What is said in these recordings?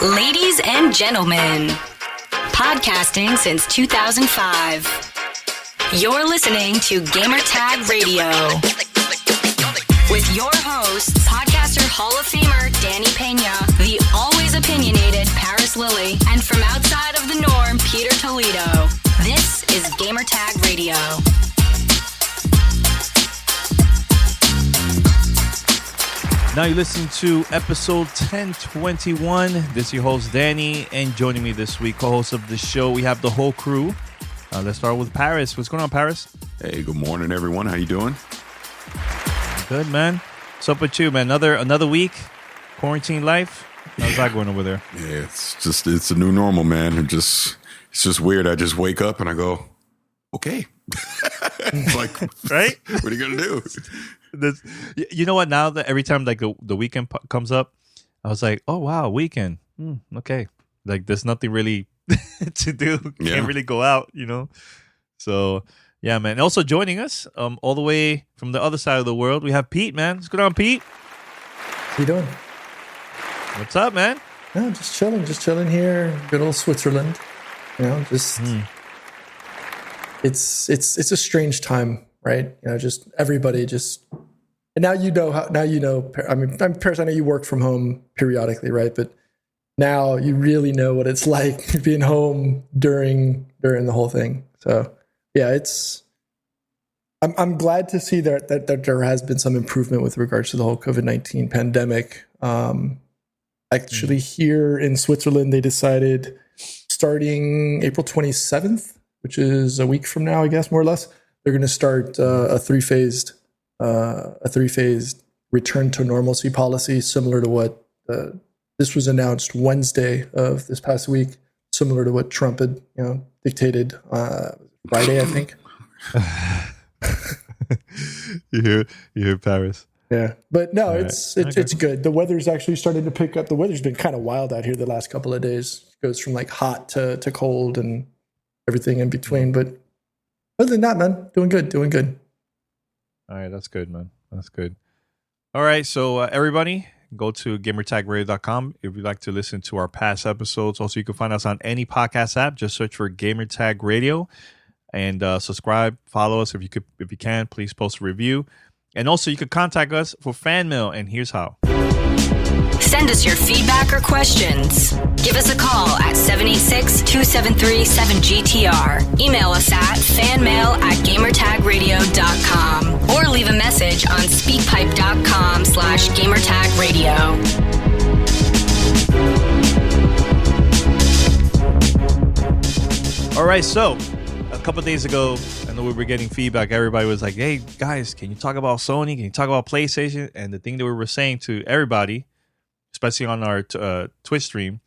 Ladies and gentlemen, podcasting since 2005. You're listening to Gamertag Radio. With your hosts, podcaster Hall of Famer Danny Pena, the always opinionated Paris Lilly, and from outside of the norm, Peter Toledo. This is Gamertag Radio. Now you're listening to episode 1021. This is your host, Danny, and joining me this week, co-host of the show, we have the whole crew. Let's start with Paris. What's going on, Paris? Hey, good morning, everyone. How you doing? Good, man. What's up with you, man? Another week, quarantine life. How's that going over there? Yeah, it's a new normal, man. It's just weird. I just wake up and I go, okay. Like, right? What are you gonna do? You know what? Now that every time like the weekend comes up, I was like, oh wow, weekend. Okay, like there's nothing really to do. Yeah. Can't really go out, you know. So yeah, man. And also joining us, all the way from the other side of the world, we have Pete, man. What's going on, Pete? How you doing? What's up, man? No, just chilling here. Good old Switzerland. You know, just it's a strange time, right? You know, just everybody just. And now you know how. Now you know. I mean, Paris, I know you work from home periodically, right? But now you really know what it's like being home during the whole thing. So yeah, it's. I'm glad to see that there has been some improvement with regards to the whole COVID-19 pandemic. Actually, here in Switzerland, they decided starting April 27th, which is a week from now, I guess, more or less, they're going to start a three-phased return to normalcy policy, similar to what this was announced Wednesday of this past week, similar to what Trump had, dictated Friday, I think. You hear Paris. Yeah, but no, right. It's good. The weather's actually starting to pick up. The weather's been kind of wild out here the last couple of days. It goes from like hot to cold and everything in between. But other than that, man, doing good. All right, that's good, man. That's good. All right, so everybody, go to gamertagradio.com if you'd like to listen to our past episodes. Also, you can find us on any podcast app. Just search for Gamertag Radio and subscribe, follow us if you can. Please post a review. And also, you can contact us for fan mail, and here's how. Send us your feedback or questions. Give us a call at 786-273-7GTR. Email us at fanmail@gamertagradio.com or leave a message on speakpipe.com/gamertagradio. All right, so a couple days ago, I know we were getting feedback. Everybody was like, hey, guys, can you talk about Sony? Can you talk about PlayStation? And the thing that we were saying to everybody, especially on our Twitch stream,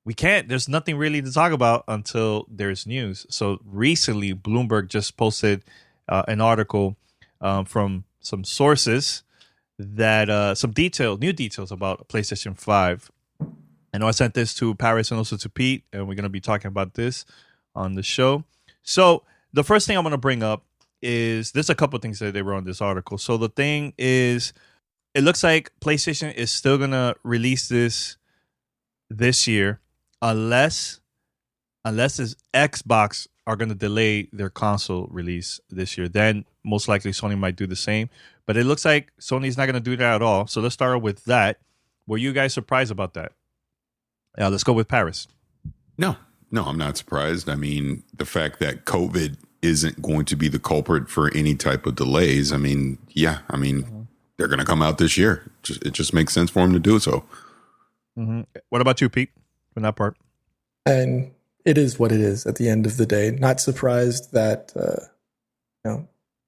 we can't. There's nothing really to talk about until there's news. So recently, Bloomberg just posted an article from some sources that some new details about PlayStation 5. I know I sent this to Paris and also to Pete, and we're going to be talking about this on the show. So the first thing I'm going to bring up is there's a couple of things that they wrote in this article. So the thing is, it looks like PlayStation is still going to release this year unless this Xbox are going to delay their console release this year. Then most likely Sony might do the same. But it looks like Sony's not going to do that at all. So let's start with that. Were you guys surprised about that? Yeah, let's go with Paris. No, I'm not surprised. I mean, the fact that COVID isn't going to be the culprit for any type of delays. I mean, they're going to come out this year. It just makes sense for them to do so. Mm-hmm. What about you, Pete, from that part? And it is what it is at the end of the day. Not surprised that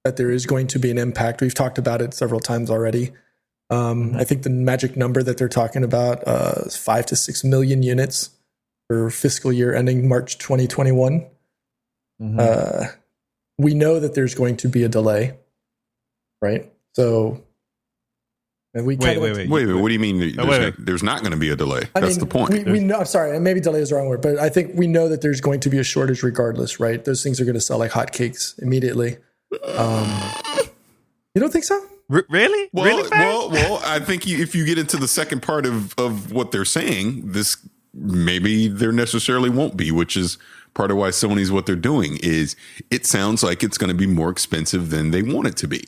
that there is going to be an impact. We've talked about it several times already. I think the magic number that they're talking about is 5 to 6 million units for fiscal year ending March 2021. Mm-hmm. We know that there's going to be a delay, right? So wait. What do you mean? There's not going to be a delay. That's the point. We know. I'm sorry, maybe delay is the wrong word, but I think we know that there's going to be a shortage regardless, right? Those things are going to sell like hotcakes immediately. You don't think so? Really? Well, I think if you get into the second part of what they're saying, this maybe there necessarily won't be, which is part of why Sony's what they're doing. Is it sounds like it's going to be more expensive than they want it to be,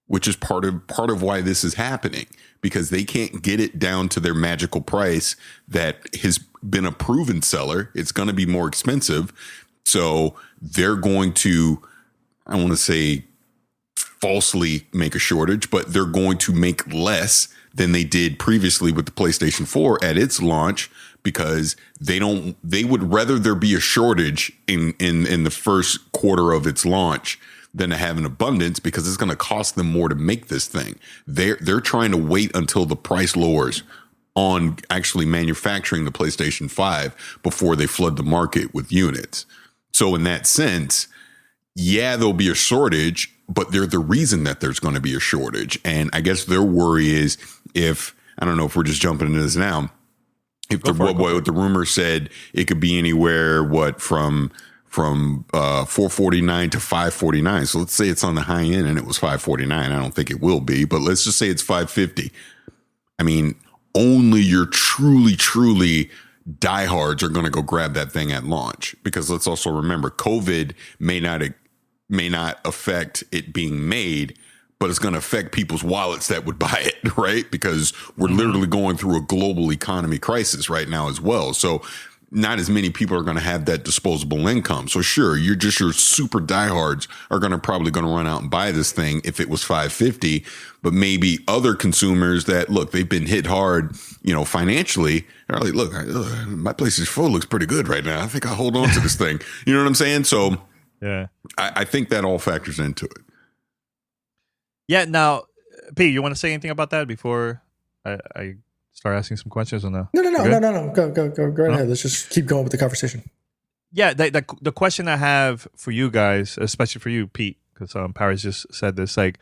which is part of why this is happening, because they can't get it down to their magical price that has been a proven seller. It's going to be more expensive. So they're going to, I want to say, falsely make a shortage, but they're going to make less than they did previously with the PlayStation 4 at its launch, because they would rather there be a shortage in the first quarter of its launch than to have an abundance, because it's going to cost them more to make this thing. They're trying to wait until the price lowers on actually manufacturing the PlayStation 5 before they flood the market with units. So in that sense, yeah, there'll be a shortage, but they're the reason that there's going to be a shortage. And I guess their worry is, if, I don't know if we're just jumping into this now, if what the rumor said, it could be anywhere, from 449 to 549. So let's say it's on the high end and it was 549. I don't think it will be, but let's just say it's 550. I mean, only your truly diehards are going to go grab that thing at launch, because let's also remember, COVID may not affect it being made, but it's going to affect people's wallets that would buy it, right? Because we're literally going through a global economy crisis right now as well. So not as many people are going to have that disposable income. So sure, your super diehards are probably going to run out and buy this thing if it was 550, but maybe other consumers that, look, they've been hit hard, financially, are like, look, my PlayStation 4 looks pretty good right now. I think I'll hold on to this thing. You know what I'm saying? So yeah, I think that all factors into it. Yeah. Now, P, you want to say anything about that before I start asking some questions, or no? No. Go ahead. Let's just keep going with the conversation. Yeah, the question I have for you guys, especially for you, Pete, because Paris just said this, like,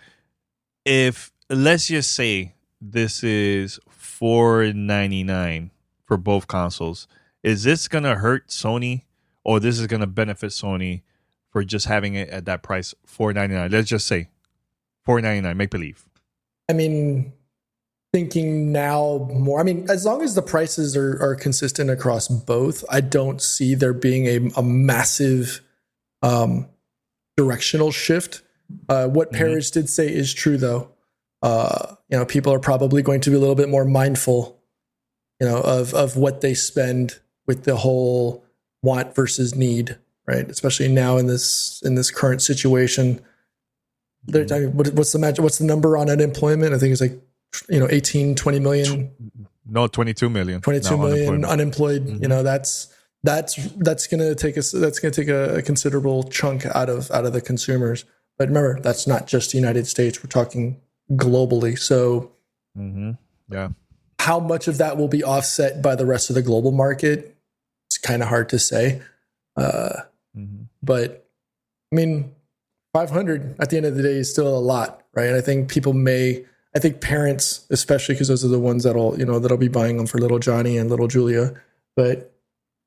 if, let's just say this is $499 for both consoles, is this going to hurt Sony, or this is going to benefit Sony for just having it at that price, $499? Let's just say $499, make believe. I mean, thinking now more, as long as the prices are consistent across both, I don't see there being a massive directional shift. What Paris did say is true, though. People are probably going to be a little bit more mindful, of what they spend with the whole want versus need, right? Especially now in this current situation. What's the number on unemployment? I think it's like 18, 20 million. No, 22 million. 22 million unemployed. That's going to take a considerable chunk out of the consumers. But remember, that's not just the United States. We're talking globally. So yeah, how much of that will be offset by the rest of the global market? It's kind of hard to say. But 500 at the end of the day is still a lot, right? I think parents, especially, because those are the ones that'll be buying them for little Johnny and little Julia, but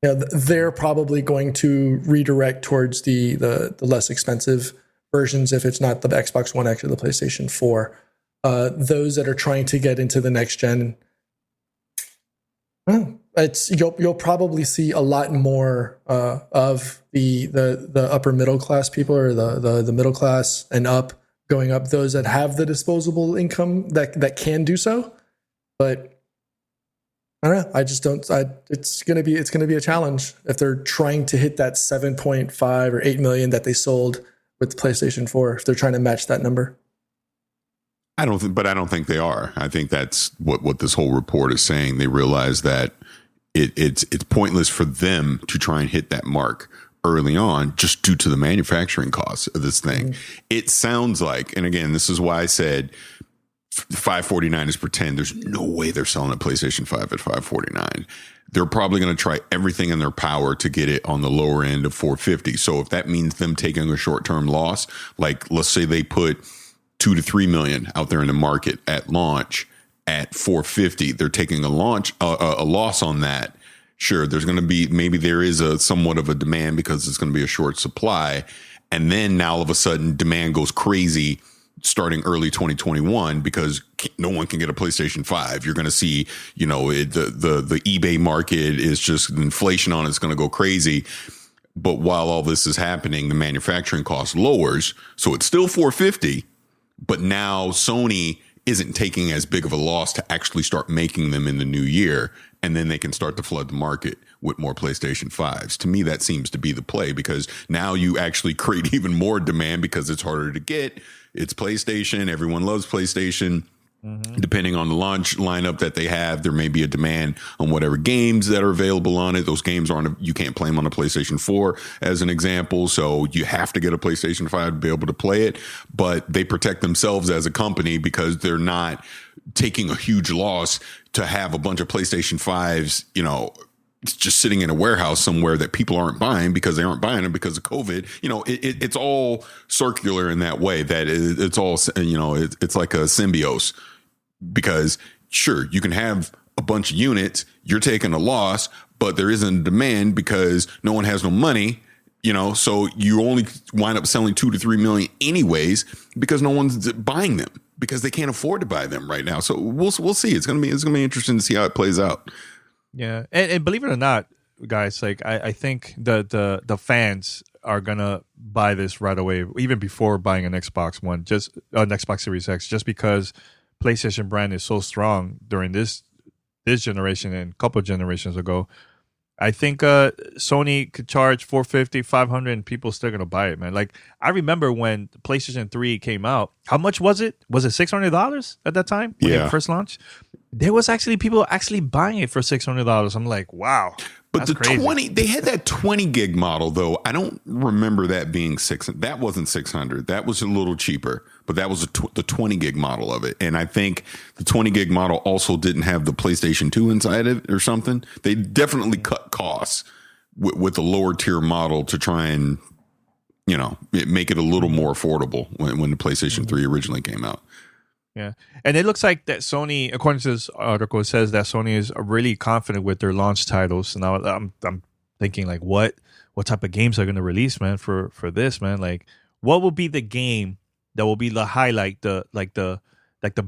they're probably going to redirect towards the less expensive versions if it's not the Xbox One X or the PlayStation 4. Those that are trying to get into the next gen, you'll probably see a lot more of the upper middle class people, or the middle class and up, going up, those that have the disposable income that can do so. But I don't know. I just don't. It's gonna be a challenge if they're trying to hit that 7.5 or 8 million that they sold with the PlayStation 4. If they're trying to match that number. I don't think they are. I think that's what this whole report is saying. They realize that it's pointless for them to try and hit that mark early on, just due to the manufacturing costs of this thing. It sounds like, and again, this is why I said $549 is pretend. There's no way they're selling a PlayStation 5 at $549. They're probably going to try everything in their power to get it on the lower end of $450. So if that means them taking a short-term loss, like let's say they put 2 to 3 million out there in the market at launch at $450, they're taking a loss on that. Sure, there's going to be, maybe there is a somewhat of a demand because it's going to be a short supply. And then now all of a sudden demand goes crazy starting early 2021 because no one can get a PlayStation 5. You're going to see, you know, the eBay market is just inflation on it's going to go crazy. But while all this is happening, the manufacturing cost lowers. So it's still $450. But now Sony isn't taking as big of a loss to actually start making them in the new year. And then they can start to flood the market with more PlayStation 5s. To me, that seems to be the play because now you actually create even more demand because it's harder to get. It's PlayStation. Everyone loves PlayStation. Depending on the launch lineup that they have, there may be a demand on whatever games that are available on it. Those games you can't play them on a PlayStation 4 as an example. So you have to get a PlayStation 5 to be able to play it. But they protect themselves as a company because they're not taking a huge loss to have a bunch of PlayStation 5s, you know, just sitting in a warehouse somewhere that people aren't buying because they aren't buying them because of COVID. You know, it's all circular in that way that it's all, you know, it's like a symbiosis. Because sure, you can have a bunch of units, you're taking a loss, but there isn't a demand because no one has no money, you know, so you only wind up selling 2 to 3 million anyways because no one's buying them because they can't afford to buy them right now. So we'll see. It's gonna be interesting to see how it plays out. Yeah, and believe it or not, guys, like I think the fans are gonna buy this right away, even before buying an Xbox One, just an Xbox Series X, just because PlayStation brand is so strong during this generation and a couple of generations ago. I think Sony could charge $450, $500, and people still gonna buy it, man. Like I remember when the PlayStation 3 came out, how much was it? Was it $600 at that time when it first launched? There was actually people buying it for $600. I'm like, wow. But that's the crazy. they had that 20 gig model though. I don't remember that being that wasn't 600. That was a little cheaper, but that was the 20 gig model of it. And I think the 20 gig model also didn't have the PlayStation 2 inside it or something. They definitely cut costs with the lower tier model to try and, you know, make it a little more affordable when the PlayStation 3 originally came out. Yeah, and it looks like that Sony, according to this article, it says that Sony is really confident with their launch titles. And now I'm thinking like, what type of games are going to release, man, for this, man? Like, what will be the game that will be the highlight, the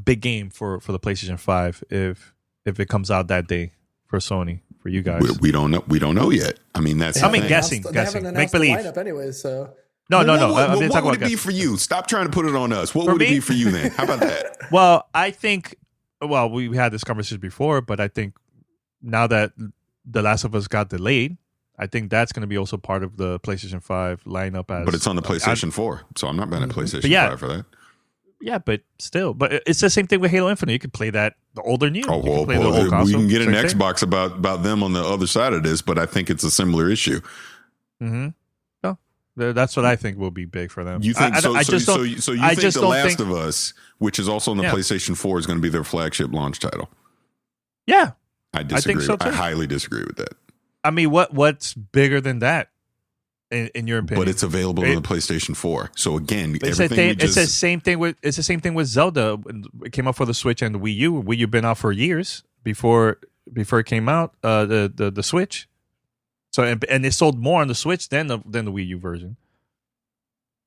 big game for the PlayStation 5 if it comes out that day for Sony, for you guys? We don't know. We don't know yet. I mean, that's guessing, make believe. Lineup anyway, so. No. What would it be for you? Stop trying to put it on us. What would it be for you then? How about that? Well, I think, we had this conversation before, but I think now that The Last of Us got delayed, I think that's going to be also part of the PlayStation 5 lineup. But it's on the PlayStation 4, so I'm not buying a PlayStation 5 for that. Yeah, but still. But it's the same thing with Halo Infinite. You could play that, the old or new. Oh, well, the old console, we can get an same Xbox about them on the other side of this, but I think it's a similar issue. Mm-hmm. That's what I think will be big for them. You think so? You think The Last of Us, which is also on the PlayStation 4, is going to be their flagship launch title? Yeah, I disagree. I think so too. I highly disagree with that. I mean, what's bigger than that, in your opinion? But it's available on the PlayStation 4. So again, it's the same thing with Zelda. It came out for the Switch and the Wii U. Wii U been out for years before it came out. The Switch. So and it sold more on the Switch than the Wii U version.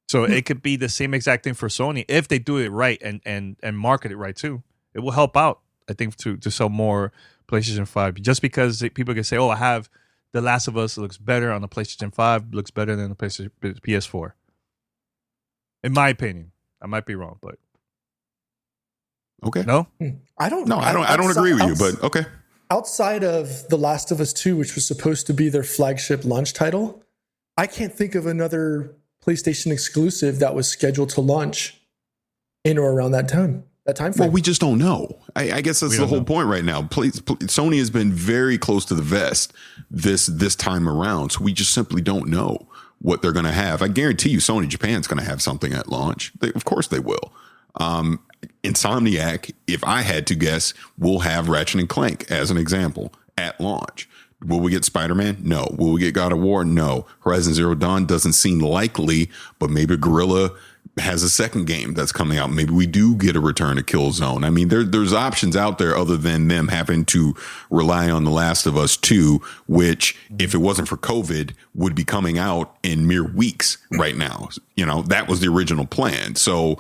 So it could be the same exact thing for Sony if they do it right and market it right too. It will help out, I think, to sell more PlayStation 5. Just because people can say, "Oh, I have The Last of Us. It looks better on the PlayStation 5. Looks better than the PS4." In my opinion, I might be wrong, but okay. No, I don't agree with you, but okay. Outside of The Last of Us 2, which was supposed to be their flagship launch title, I can't think of another PlayStation exclusive that was scheduled to launch in or around that time frame. Well, we just don't know. I guess that's the whole point right now. Sony has been very close to the vest this time around, so we just simply don't know what they're going to have. I guarantee you Sony Japan's going to have something at launch. Of course they will. Insomniac, if I had to guess, will have Ratchet and Clank as an example at launch. Will we get Spider-Man? No. Will we get God of War? No. Horizon Zero Dawn doesn't seem likely, but maybe Guerrilla has a second game that's coming out. Maybe we do get a return to Killzone. I mean, there's options out there other than them having to rely on The Last of Us 2, which, if it wasn't for COVID, would be coming out in mere weeks right now. You know, that was the original plan. So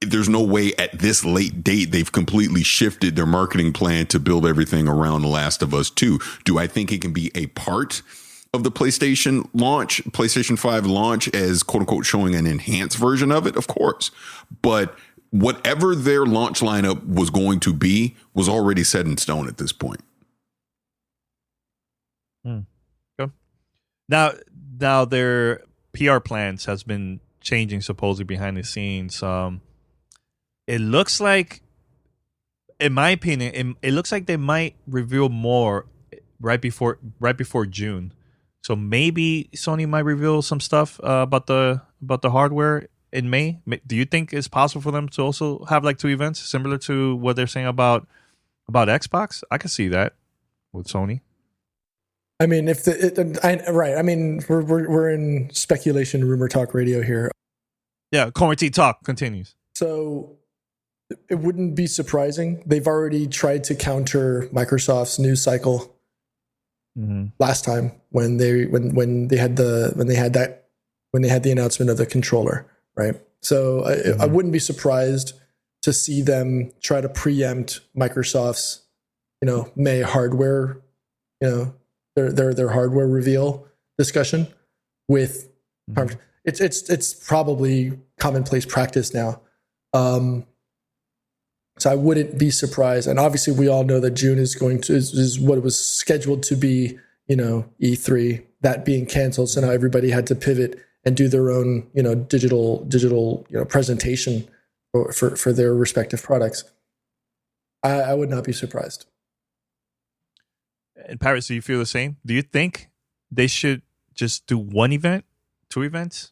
there's no way at this late date they've completely shifted their marketing plan to build everything around The Last of Us 2. Do I think it can be a part of the PlayStation 5 launch as quote unquote showing an enhanced version of it? Of course. But whatever their launch lineup was going to be was already set in stone at this point. Okay. Now their PR plans has been changing supposedly behind the scenes. It looks like, in my opinion, it looks like they might reveal more right before June. So maybe Sony might reveal some stuff about the hardware in May. Do you think it's possible for them to also have like 2 events similar to what they're saying about Xbox? I could see that with Sony. I mean, right. I mean, we're in speculation, rumor talk radio here. Yeah, quarantine talk continues. So it wouldn't be surprising. They've already tried to counter Microsoft's news cycle last time when they had the announcement of the controller, right? So I wouldn't be surprised to see them try to preempt Microsoft's, May hardware, their hardware reveal discussion with. It's probably commonplace practice now. So I wouldn't be surprised. And obviously we all know that June is what was scheduled to be, E3, that being canceled. So now everybody had to pivot and do their own, digital, presentation for their respective products. I would not be surprised. And Paris, do you feel the same? Do you think they should just do 1 event, 2 events?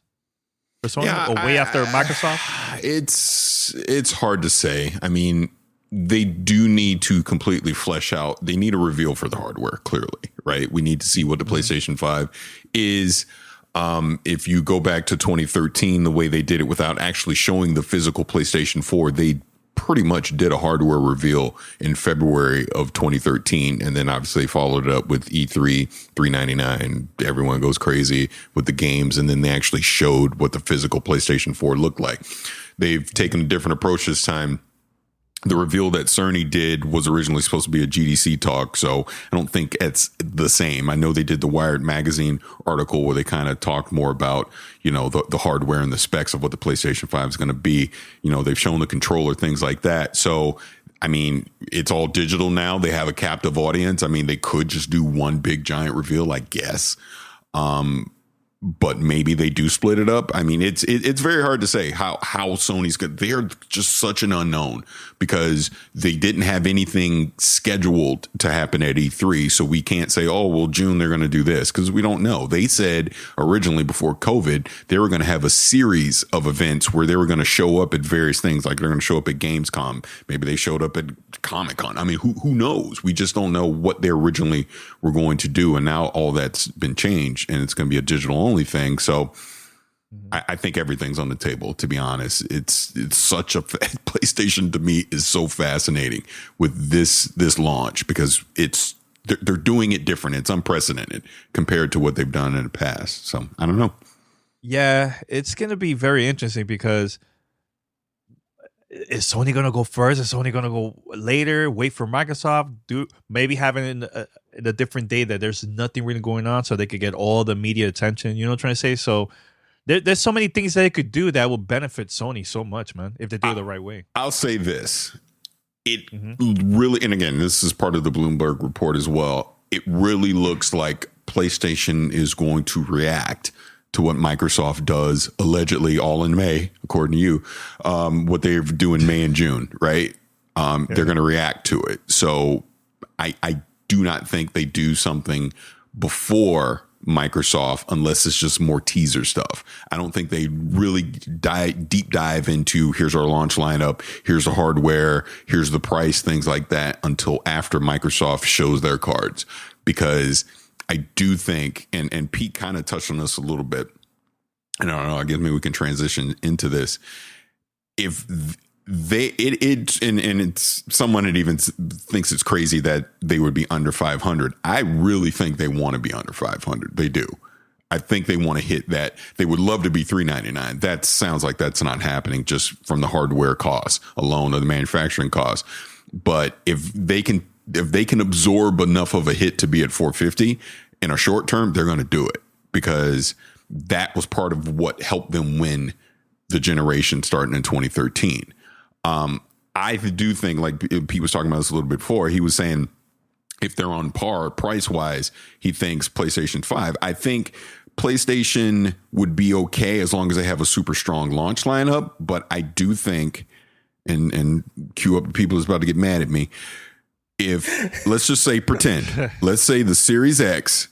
For Sony, or way after Microsoft? It's hard to say. I mean, they do need to completely flesh out. They need a reveal for the hardware, clearly, right? We need to see what the PlayStation 5 is. If you go back to 2013, the way they did it without actually showing the physical PlayStation 4, they pretty much did a hardware reveal in February of 2013, and then obviously followed it up with E3 $399. Everyone goes crazy with the games, and then they actually showed what the physical PlayStation 4 looked like. They've taken a different approach this time. The reveal that Sony did was originally supposed to be a GDC talk, so I don't think it's the same. I know they did the Wired magazine article where they kind of talked more about, the hardware and the specs of what the PlayStation 5 is going to be. They've shown the controller, things like that. So, I mean, it's all digital now. They have a captive audience. I mean, they could just do one big giant reveal, I guess. But maybe they do split it up. I mean, it's very hard to say how Sony's good. They're just such an unknown because they didn't have anything scheduled to happen at E3. So we can't say, oh, well, June, they're going to do this because we don't know. They said originally before COVID, they were going to have a series of events where they were going to show up at various things. Like they're going to show up at Gamescom. Maybe they showed up at Comic-Con. I mean, who knows? We just don't know what they originally were going to do. And now all that's been changed and it's going to be a digital only thing. So I think everything's on the table, to be honest. It's such a PlayStation to me is so fascinating with this launch because they're doing it different. It's unprecedented compared to what they've done in the past. So I don't know. Yeah, it's going to be very interesting because is Sony going to go first? Is Sony going to go later? Wait for Microsoft? Maybe having in a different day that there's nothing really going on so they could get all the media attention. You know what I'm trying to say? So there's so many things that they could do that will benefit Sony so much, man, if they do it the right way. I'll say this. It really, and again, this is part of the Bloomberg report as well. It really looks like PlayStation is going to react to what Microsoft does, allegedly all in May, according to you, what they do in May and June, right? They're going to react to it. So I do not think they do something before Microsoft unless it's just more teaser stuff. I don't think they really deep dive into here's our launch lineup, here's the hardware, here's the price, things like that until after Microsoft shows their cards. Because I do think, and Pete kind of touched on this a little bit, and I don't know, I guess maybe we can transition into this. If it's someone that even thinks it's crazy that they would be under 500. I really think they want to be under 500. They do. I think they want to hit that. They would love to be $399. That sounds like that's not happening just from the hardware costs alone or the manufacturing costs. But if they can absorb enough of a hit to be at $450 in a short term, they're going to do it, because that was part of what helped them win the generation starting in 2013. I do think, like Pete was talking about this a little bit before, he was saying if they're on par price wise, he thinks PlayStation 5. I think PlayStation would be okay as long as they have a super strong launch lineup. But I do think, and cue up the people who's about to get mad at me, if let's just say let's say the Series X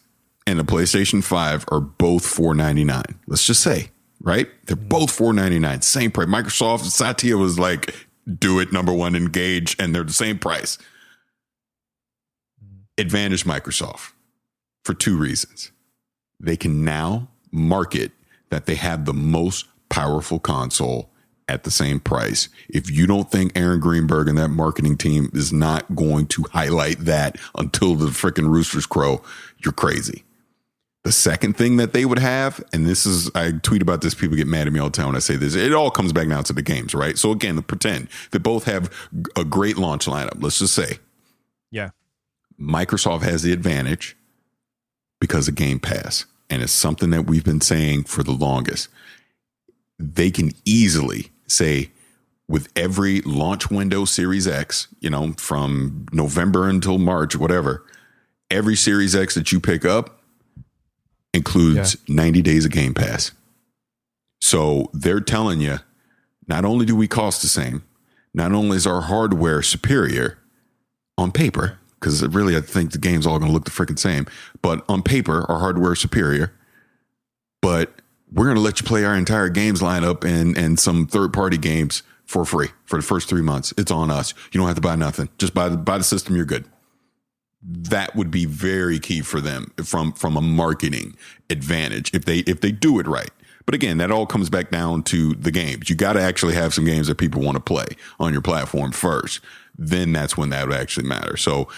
and the PlayStation 5 are both $499. Let's just say, right? They're both $499, same price. Microsoft, Satya was like, do it, number one, engage, and they're the same price. Advantage Microsoft for two reasons. They can now market that they have the most powerful console at the same price. If you don't think Aaron Greenberg and that marketing team is not going to highlight that until the freaking roosters crow, you're crazy. The second thing that they would have, and this is, I tweet about this, people get mad at me all the time when I say this, it all comes back now to the games, right? So again, pretend they both have a great launch lineup. Let's just say, yeah, Microsoft has the advantage because of Game Pass. And it's something that we've been saying for the longest. They can easily say, with every launch window Series X, from November until March, whatever, every Series X that you pick up includes 90 days of Game Pass. So they're telling you, not only do we cost the same, not only is our hardware superior on paper, because really I think the game's all going to look the freaking same, but on paper, our hardware is superior, but we're going to let you play our entire games lineup and some third-party games for free for the first 3 months. It's on us. You don't have to buy nothing. Just buy the system. You're good. That would be very key for them from a marketing advantage if they do it right. But again, that all comes back down to the games. You got to actually have some games that people want to play on your platform first. Then that's when that would actually matter. So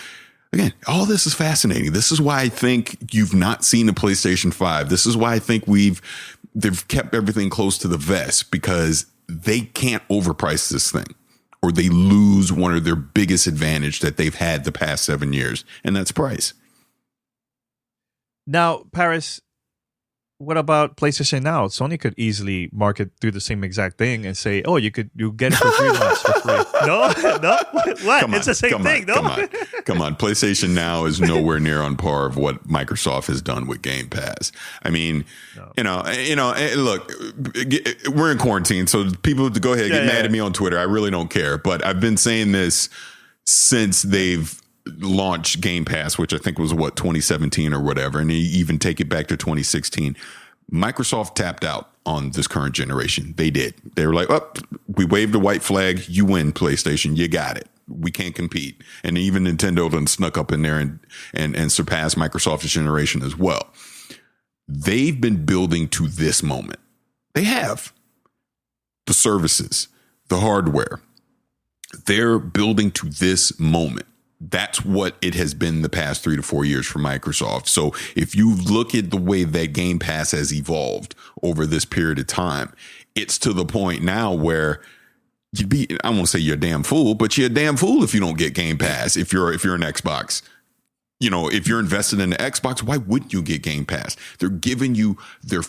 again, all this is fascinating. This is why I think you've not seen the PlayStation 5. This is why I think they've kept everything close to the vest, because they can't overprice this thing, or they lose one of their biggest advantage that they've had the past 7 years, and that's price. Now, Paris, what about PlayStation Now? Sony could easily market through the same exact thing and say, "Oh, you get it for 3 months for free." No, what? It's the same thing. Come on. PlayStation Now is nowhere near on par of what Microsoft has done with Game Pass. I mean, look, we're in quarantine, so people go ahead get mad at me on Twitter. I really don't care, but I've been saying this since they've launched Game Pass, which I think was 2017 or whatever, and even take it back to 2016. Microsoft tapped out on this current generation. They did. They were like, "Oh, we waved a white flag. You win, PlayStation. You got it. We can't compete." And even Nintendo done snuck up in there and surpassed Microsoft's generation as well. They've been building to this moment. They have the services, the hardware. They're building to this moment. That's what it has been the past 3 to 4 years for Microsoft. So if you look at the way that Game Pass has evolved over this period of time, it's to the point now where I won't say you're a damn fool, but you're a damn fool if you don't get Game Pass. If you're an Xbox, if you're invested in the Xbox, why wouldn't you get Game Pass? They're giving you their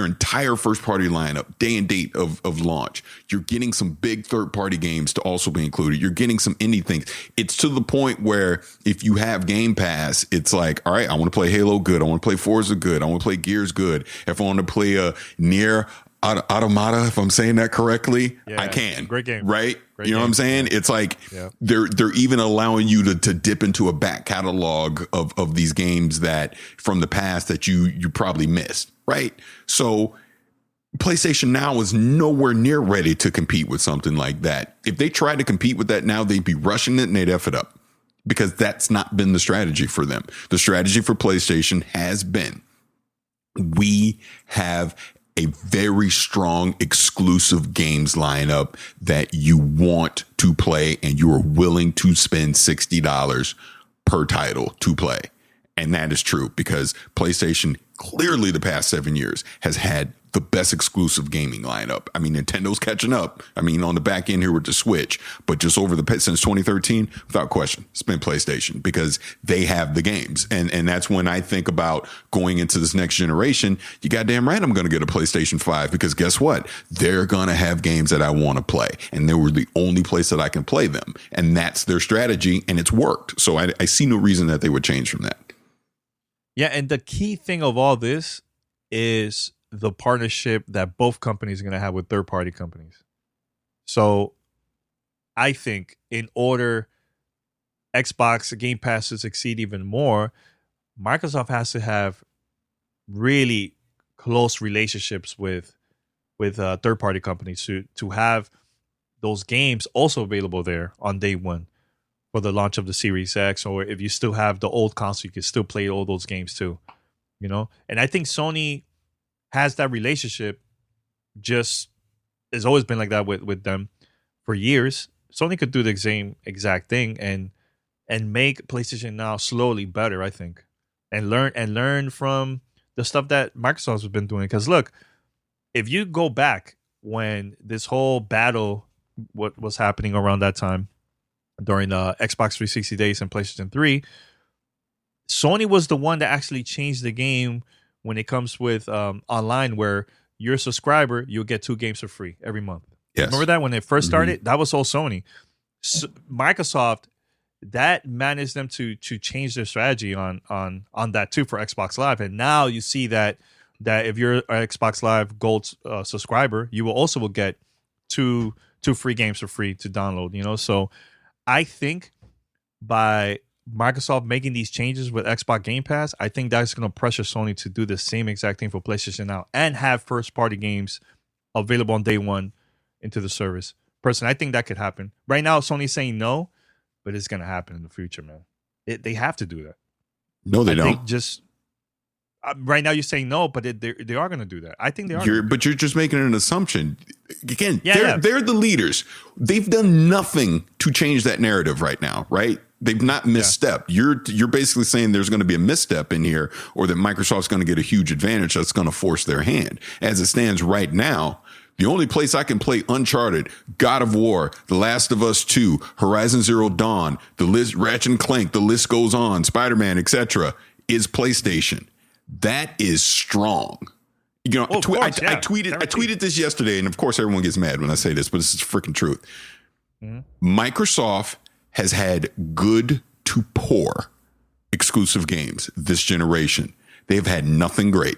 entire first party lineup, day and date of launch. You're getting some big third party games to also be included. You're getting some indie things. It's to the point where if you have Game Pass, it's like, all right, I want to play Halo good. I want to play Forza good. I want to play Gears good. If I want to play a Nier Automata, if I'm saying that correctly, I can. Great game. Right? Great you know game. what I'm saying? It's like they're even allowing you to dip into a back catalog of these games that from the past that you probably missed. Right. So PlayStation Now is nowhere near ready to compete with something like that. If they tried to compete with that now, they'd be rushing it and they'd F it up, because that's not been the strategy for them. The strategy for PlayStation has been, we have a very strong exclusive games lineup that you want to play and you are willing to spend $60 per title to play. And that is true because PlayStation clearly the past 7 years has had the best exclusive gaming lineup. I mean, Nintendo's catching up. I mean, on the back end here with the Switch, but just over since 2013, without question, it's been PlayStation because they have the games. And that's when I think about going into this next generation. You goddamn right, I'm going to get a PlayStation 5 because guess what? They're going to have games that I want to play. And they were the only place that I can play them. And that's their strategy. And it's worked. So I see no reason that they would change from that. Yeah. And the key thing of all this is the partnership that both companies are going to have with third-party companies. So I think in order Xbox Game Pass to succeed even more, Microsoft has to have really close relationships with third-party companies to have those games also available there on day one for the launch of the Series X. Or if you still have the old console, you can still play all those games too, you know? And I think Sony has that relationship, just has always been like that with them for years. Sony could do the same exact thing and make PlayStation Now slowly better, I think, and learn from the stuff that Microsoft has been doing. Because look, if you go back when this whole battle, what was happening around that time during the Xbox 360 days and PlayStation 3, Sony was the one that actually changed the game when it comes with online, where you're a subscriber, you'll get 2 games for free every month. Yes. Remember that when it first started? That was all Sony. So Microsoft, that managed them to change their strategy on that too for Xbox Live. And now you see that if you're an Xbox Live Gold subscriber, you will also get two free games for free to download. You know, so I think by Microsoft making these changes with Xbox Game Pass, I think that's going to pressure Sony to do the same exact thing for PlayStation Now and have first-party games available on day one into the service. Personally, I think that could happen. Right now, Sony's saying no, but it's going to happen in the future, man. They have to do that. No, they don't. Think just right now, you're saying no, but they are going to do that. I think they are. But you're just making an assumption. Again, Yeah, they're the leaders. They've done nothing to change that narrative right now, right? They've not misstepped. Yeah. You're basically saying there's going to be a misstep in here, or that Microsoft's going to get a huge advantage that's going to force their hand. As it stands right now, the only place I can play Uncharted, God of War, The Last of Us 2, Horizon Zero Dawn, the list, Ratchet and Clank, the list goes on, Spider-Man, etc., is PlayStation. That is strong. You know, I tweeted this yesterday, and of course everyone gets mad when I say this, but this is the freaking truth. Microsoft has had good to poor exclusive games this generation. They've had nothing great.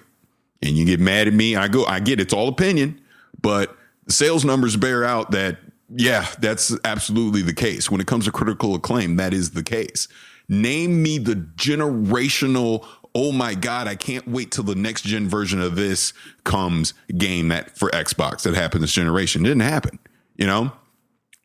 And you get mad at me. I get it's all opinion, but the sales numbers bear out that, yeah, that's absolutely the case. When it comes to critical acclaim, that is the case. Name me the generational, oh my God, I can't wait till the next gen version of this comes game that for Xbox that happened this generation. It didn't happen, you know?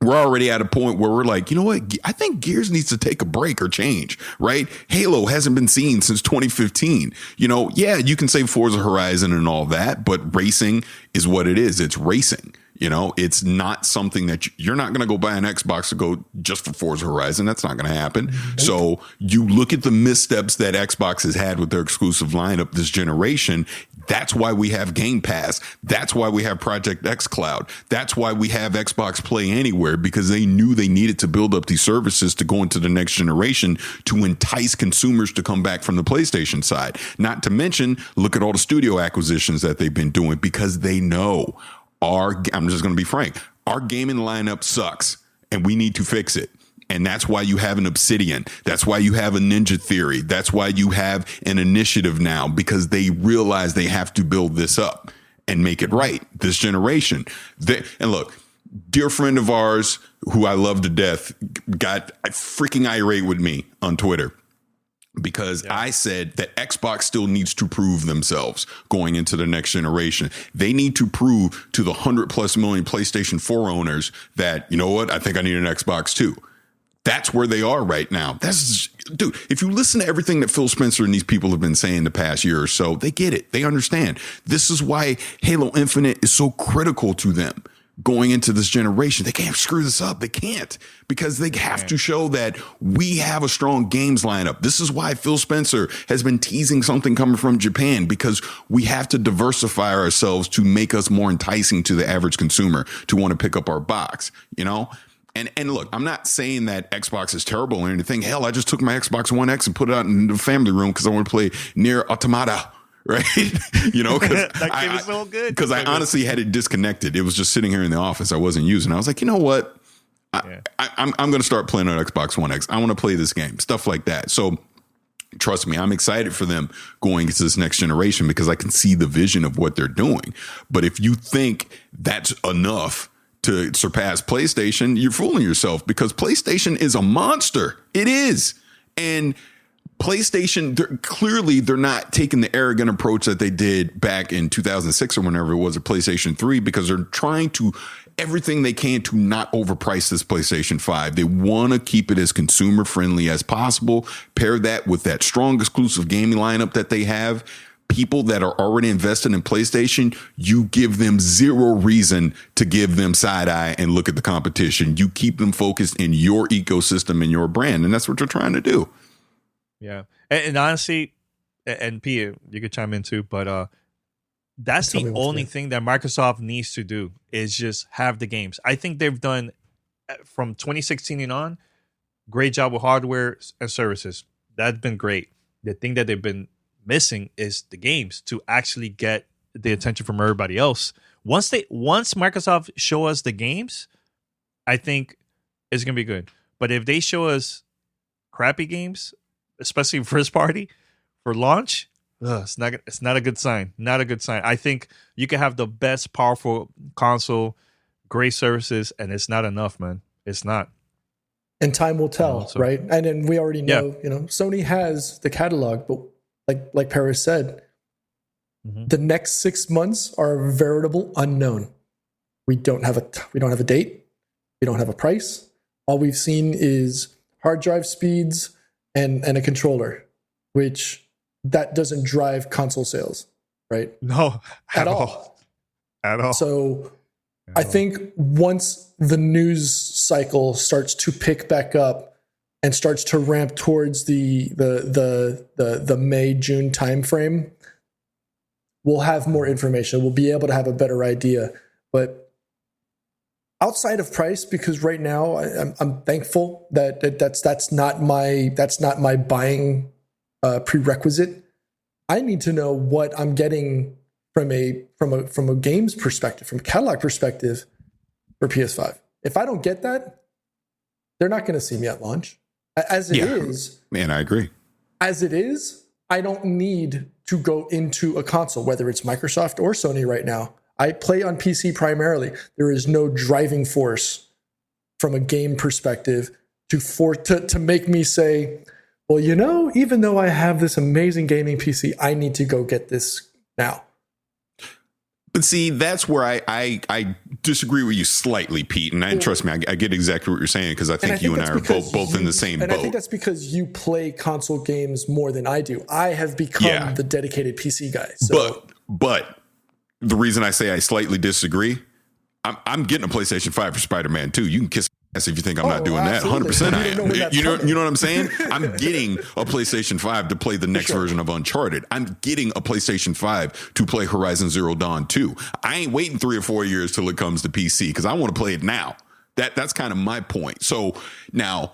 We're already at a point where we're like, you know what? I think Gears needs to take a break or change, right? Halo hasn't been seen since 2015. You know, yeah, you can say Forza Horizon and all that, but racing is what it is. It's racing. You know, it's not something that you're not going to go buy an Xbox to go just for Forza Horizon. That's not going to happen. Mm-hmm. So you look at the missteps that Xbox has had with their exclusive lineup this generation. That's why we have Game Pass. That's why we have Project X Cloud. That's why we have Xbox Play Anywhere, because they knew they needed to build up these services to go into the next generation to entice consumers to come back from the PlayStation side. Not to mention, look at all the studio acquisitions that they've been doing, because they know I'm just going to be frank, our gaming lineup sucks and we need to fix it. And that's why you have an Obsidian. That's why you have a Ninja Theory. That's why you have an initiative now, because they realize they have to build this up and make it right this generation. And look, dear friend of ours who I love to death got freaking irate with me on Twitter, because I said that Xbox still needs to prove themselves going into the next generation. They need to prove to the 100+ million PlayStation 4 owners that, you know what, I think I need an Xbox too. That's where they are right now. Dude, if you listen to everything that Phil Spencer and these people have been saying the past year or so, they get it. They understand. This is why Halo Infinite is so critical to them. going into this generation. They can't screw this up. They can't, because they have to show that we have a strong games lineup. This is why Phil Spencer has been teasing something coming from Japan, because we have to diversify ourselves to make us more enticing to the average consumer to want to pick up our box, you know? And look, I'm not saying that Xbox is terrible or anything. Hell, I just took my Xbox One X and put it out in the family room because I want to play Nier Automata. Right. You know, because that game is so good. Because I honestly had it disconnected. It was just sitting here in the office. I wasn't using it. I was like, you know what? I'm going to start playing on Xbox One X. I want to play this game, stuff like that. So trust me, I'm excited for them going into this next generation because I can see the vision of what they're doing. But if you think that's enough to surpass PlayStation, you're fooling yourself, because PlayStation is a monster. It is. And PlayStation, they're not taking the arrogant approach that they did back in 2006 or whenever it was, a PlayStation 3, because they're trying to everything they can to not overprice this PlayStation 5. They want to keep it as consumer friendly as possible. Pair that with that strong exclusive gaming lineup that they have. People that are already invested in PlayStation, you give them zero reason to give them side eye and look at the competition. You keep them focused in your ecosystem and your brand. And that's what you're trying to do. Yeah. And honestly, and Pia, you could chime in too, but that's the only thing that Microsoft needs to do is just have the games. I think they've done, from 2016 and on, great job with hardware and services. That's been great. The thing that they've been missing is the games to actually get the attention from everybody else. Once Microsoft show us the games, I think it's gonna be good. But if they show us crappy games, especially first party for launch, it's not a good sign. Not a good sign. I think you can have the best powerful console, great services, and it's not enough, man. It's not. And time will tell, right? And then we already know, Sony has the catalog, but like Paris said, the next 6 months are a veritable unknown. We don't have a date. We don't have a price. All we've seen is hard drive speeds and a controller, which that doesn't drive console sales, right? No, at all. So I think once the news cycle starts to pick back up and starts to ramp towards the May-June timeframe, we'll have more information. We'll be able to have a better idea. But outside of price, because right now I'm thankful that's not my buying prerequisite. I need to know what I'm getting from a games perspective, from a catalog perspective for PS5. If I don't get that, they're not going to see me at launch. As it is, man, I agree. As it is, I don't need to go into a console, whether it's Microsoft or Sony right now. I play on PC primarily. There is no driving force from a game perspective to make me say, well, even though I have this amazing gaming PC, I need to go get this now. But see, that's where I disagree with you slightly, Pete. And trust me, I get exactly what you're saying, because I think you and I are both in the same boat. And I think that's because you play console games more than I do. I have become the dedicated PC guy. So. But the reason I say I slightly disagree, I'm getting a PlayStation 5 for Spider-Man 2. You can kiss my ass if you think I'm not doing absolutely. that. 100% I am. You know what I'm saying? I'm getting a PlayStation 5 to play the next version of Uncharted. I'm getting a PlayStation 5 to play Horizon Zero Dawn 2. I ain't waiting 3 or 4 years till it comes to PC, because I want to play it now. That's kind of my point. So now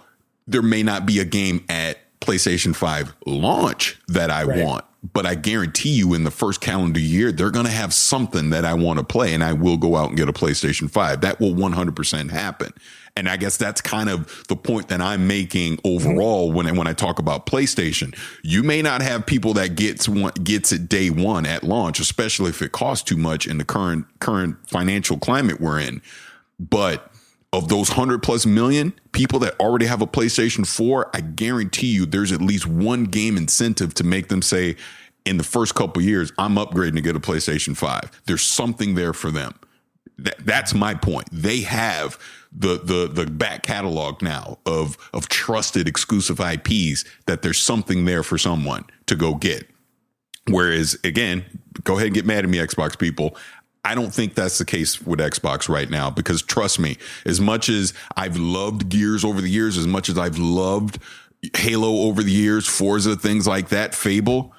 there may not be a game at PlayStation 5 launch that I want, but I guarantee you in the first calendar year, they're going to have something that I want to play, and I will go out and get a PlayStation 5. That will 100% happen. And I guess that's kind of the point that I'm making overall when I talk about PlayStation. You may not have people that gets it day one at launch, especially if it costs too much in the current financial climate we're in. But of those 100+ million people that already have a PlayStation 4, I guarantee you there's at least one game incentive to make them say, in the first couple of years, I'm upgrading to get a PlayStation 5. There's something there for them. That's my point. They have the back catalog now of trusted exclusive IPs, that there's something there for someone to go get. Whereas, again, go ahead and get mad at me, Xbox people. I don't think that's the case with Xbox right now, because trust me, as much as I've loved Gears over the years, as much as I've loved Halo over the years, Forza, things like that, Fable,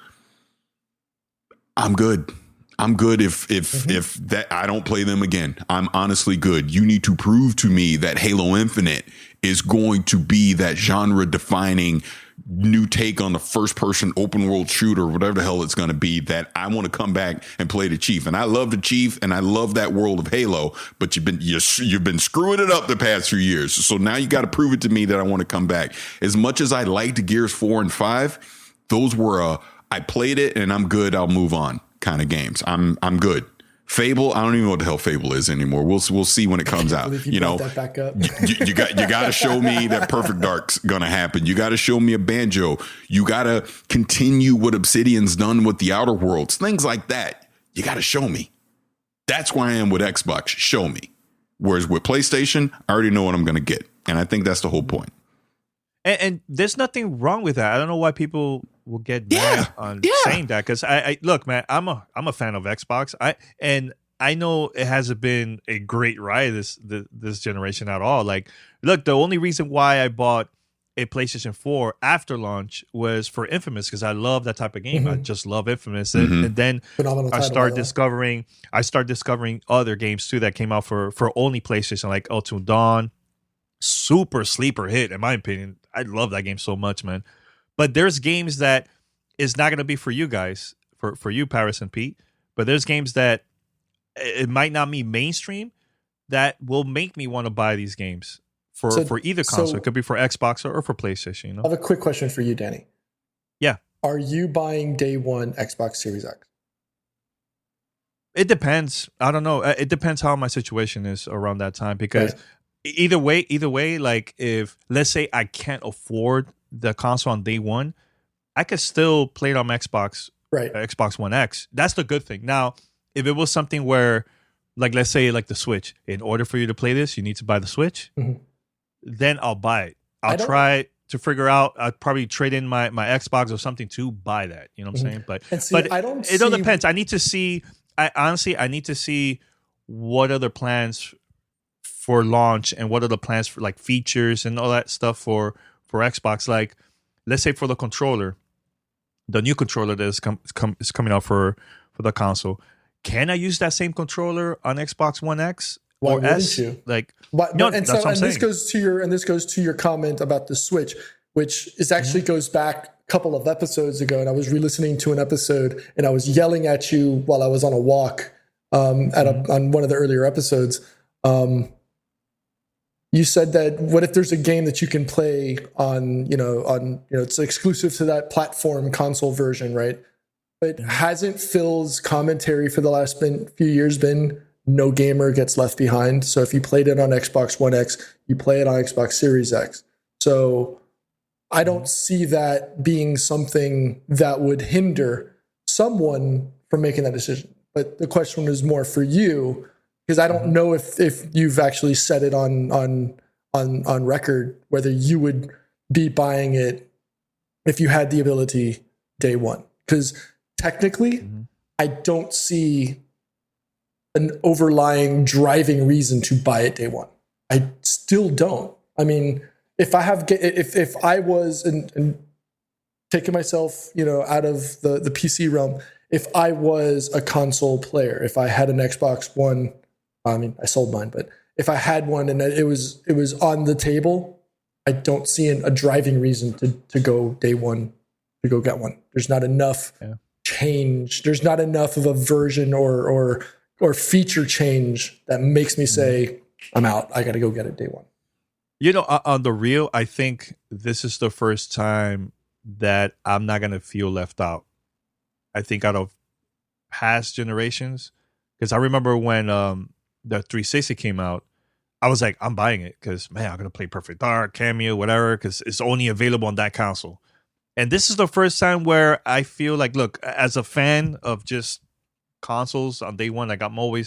I'm good. I'm good if that I don't play them again. I'm honestly good. You need to prove to me that Halo Infinite is going to be that genre defining new take on the first person open world shooter, whatever the hell it's going to be, that I want to come back and play the Chief. And I love the Chief and I love that world of Halo, but you've been screwing it up the past few years. So now you got to prove it to me that I want to come back. As much as I liked Gears 4 and 5, those were I played it and I'm good, I'll move on kind of games. I'm good. Fable, I don't even know what the hell Fable is anymore. We'll see when it comes out. You know, that back up. you got to show me that Perfect Dark's gonna happen. You got to show me a Banjo. You got to continue what Obsidian's done with the Outer Worlds, things like that. You got to show me. That's where I am with Xbox. Show me. Whereas with PlayStation, I already know what I'm gonna get, and I think that's the whole point. And there's nothing wrong with that. I don't know why people will get mad on saying that, because I look, man, I'm a fan of Xbox. I know it hasn't been a great ride this generation at all. Like, look, the only reason why I bought a PlayStation 4 after launch was for Infamous, because I love that type of game. I just love Infamous, and then I started discovering other games too that came out for only PlayStation, like Until Dawn. Super sleeper hit, in my opinion. I love that game so much, man. But there's games that is not going to be for you guys, for you, Paris and Pete. But there's games that it might not be mainstream that will make me want to buy these games for either console. It could be for Xbox or for PlayStation. You know? I have a quick question for you, Danny. Yeah. Are you buying day one Xbox Series X? It depends. I don't know. It depends how my situation is around that time, because Right. Either way, like if let's say I can't afford the console on day one, I could still play it on my Xbox, Right. Xbox One X. That's the good thing. Now, if it was something where, like, let's say like the Switch, in order for you to play this, you need to buy the Switch, then I'll buy it. I'll try to figure out. I'd probably trade in my Xbox or something to buy that. You know what I'm saying? But it all depends. I need to see. I need to see what other plans for launch and what are the plans for like features and all that stuff for Xbox. Like, let's say for the controller, the new controller that is coming out for the console. Can I use that same controller on Xbox One X Why or S? You? Like, that's what I'm saying. This goes to your comment about the Switch, which is actually goes back a couple of episodes ago, and I was re-listening to an episode, and I was yelling at you while I was on a walk on one of the earlier episodes. You said that what if there's a game that you can play on it's exclusive to that platform console version, right? But hasn't Phil's commentary for the last few years been no gamer gets left behind? So if you played it on Xbox One X, you play it on Xbox Series X. So I don't see that being something that would hinder someone from making that decision. But the question is more for you, because I don't know if you've actually said it on record whether you would be buying it if you had the ability day one. Because technically, I don't see an overlying driving reason to buy it day one. I still don't. I mean, if I was and taking myself out of the PC realm, if I was a console player, if I had an Xbox One. I mean, I sold mine, but if I had one and it was on the table, I don't see a driving reason to go day one to go get one. There's not enough change. There's not enough of a version or feature change that makes me say, I'm out. I got to go get it day one. On the real, I think this is the first time that I'm not going to feel left out. I think out of past generations, because I remember when the 360 came out, I was like, I'm buying it because, man, I'm going to play Perfect Dark, Cameo, whatever, because it's only available on that console. And this is the first time where I feel like, look, as a fan of just consoles on day one, like I'm going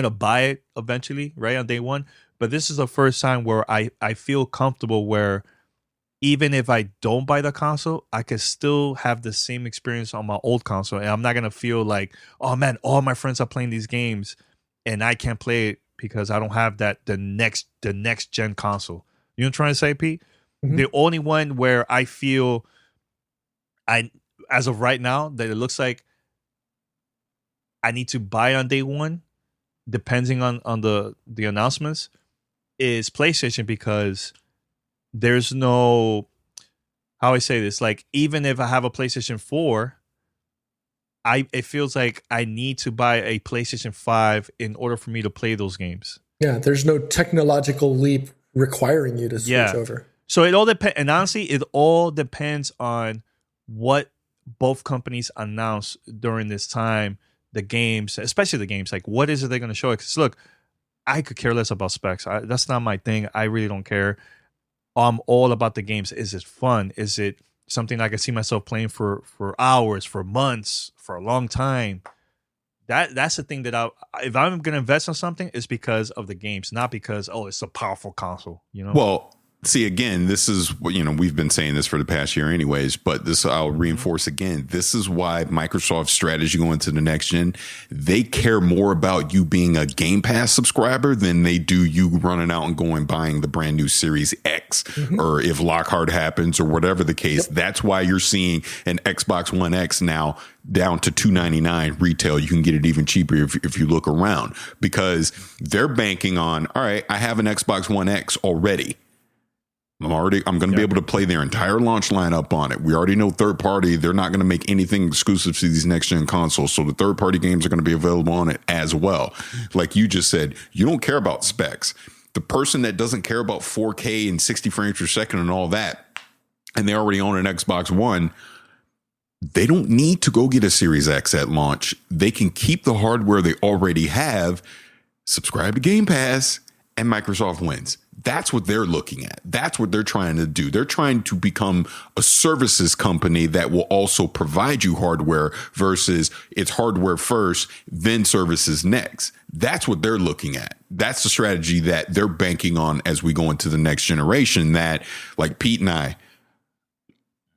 to buy it eventually, right, on day one. But this is the first time where I feel comfortable where even if I don't buy the console, I can still have the same experience on my old console. And I'm not going to feel like, oh, man, all my friends are playing these games and I can't play it because I don't have the next gen console. You know what I'm trying to say, Pete? Mm-hmm. The only one where I feel as of right now, that it looks like I need to buy on day one, depending on the announcements, is PlayStation, because there's no, how I say this, like, even if I have a PlayStation 4, it feels like I need to buy a PlayStation 5 in order for me to play those games. Yeah, there's no technological leap requiring you to switch over. So it all depends, and honestly, it all depends on what both companies announce during this time. The games, especially the games, like, what is it they're going to show? Because look, I could care less about specs. That's not my thing. I really don't care. I'm all about the games. Is it fun? Is it something I can see myself playing for hours, for months, for a long time? That's the thing that if I'm going to invest in something, it's because of the games, not because, it's a powerful console, you know? Well, see, again, this is, we've been saying this for the past year anyways, but I'll reinforce again. This is why Microsoft's strategy going to the next gen, they care more about you being a Game Pass subscriber than they do you running out and going buying the brand new Series X, or if Lockhart happens or whatever the case. Yep. That's why you're seeing an Xbox One X now down to $299 retail. You can get it even cheaper if you look around, because they're banking on, all right, I have an Xbox One X already. I'm going to be able to play their entire launch lineup on it. We already know third party, they're not going to make anything exclusive to these next gen consoles. So the third party games are going to be available on it as well. Like you just said, you don't care about specs. The person that doesn't care about 4K and 60 frames per second and all that, and they already own an Xbox One, they don't need to go get a Series X at launch. They can keep the hardware they already have, subscribe to Game Pass, and Microsoft wins. That's what they're looking at. That's what they're trying to do. They're trying to become a services company that will also provide you hardware versus it's hardware first, then services next. That's what they're looking at. That's the strategy that they're banking on as we go into the next generation, that, like Pete and I,